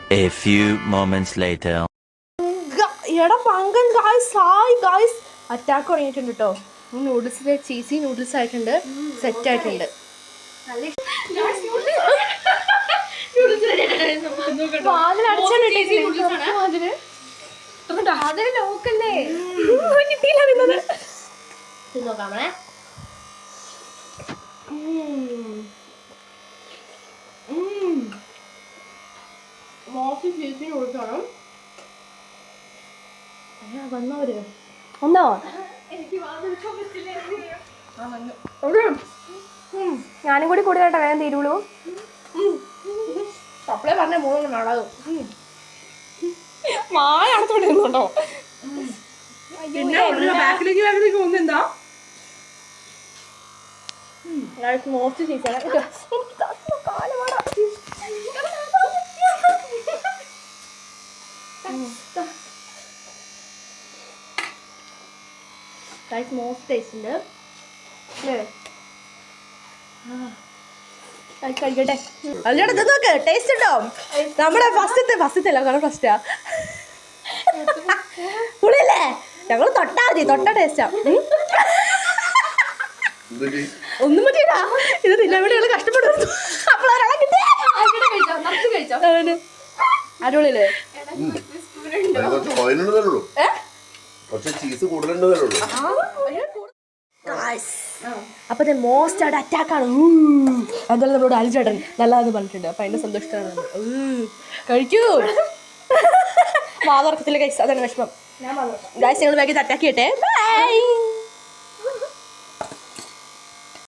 A few moments later. എടാ പങ്കൻ guys, hi guys, attack തുടങ്ങിയിട്ടുണ്ട് കേട്ടോ. നൂഡിൽസിൽ ചീസി നൂഡിൽസ് ആയിട്ടുണ്ട്, സെറ്റ് ആയിട്ടുണ്ട്. ലോക്കല്ലേ നോക്കാമേ. മോശം ചീസി കൊടുക്കണം. വന്നവര് വന്നോ? ഞാനും കൂടി കൂടുതലായിട്ട് വേഗം തീരുള്ളൂ. അപ്പളേ പറഞ്ഞ മൂന്ന് നാളാകും. മായ അടച്ചോണ്ടിരുന്നുണ്ടോ? മോസ്റ്റ് ചീസാണ്. മോസ്റ്റ് ടേസ്റ്റ് ഉണ്ട് അല്ലേ? കഴിക്കട്ടെ. അതിലൂടെ ഇത് നോക്ക്, ടേസ്റ്റ് ഉണ്ടോ? നമ്മുടെ ഫസ്റ്റത്തെ അല്ല, കാരണം ഫസ്റ്റാ പുളിയല്ലേ? ഞങ്ങള് തൊട്ടാ മതി, തൊട്ട ടേസ്റ്റാ. ഒന്നും പറ്റില്ല, ഇത് തിന്നാൻ വേണ്ടി ഞങ്ങള് കഷ്ടപ്പെടുന്നു. അടിപൊളിയല്ലേ? അപ്പൊ മോസ്റ്റ് ആയിട്ട് അറ്റാക്കാണ്. എന്തായാലും നമ്മളോട് അലിച്ചേട്ടൻ നല്ലതെന്ന് പറഞ്ഞിട്ടുണ്ട്. അപ്പൊ അതിന്റെ സന്തോഷത്തിലാണ് കഴിക്കൂ. വാതർക്കത്തില്ല ഗൈസ്, അതാണ് വിഷമം. ഗൈസ് ഞങ്ങൾ ബാക്കി അറ്റാക്ക് ചെയ്യട്ടെ. ബൈ.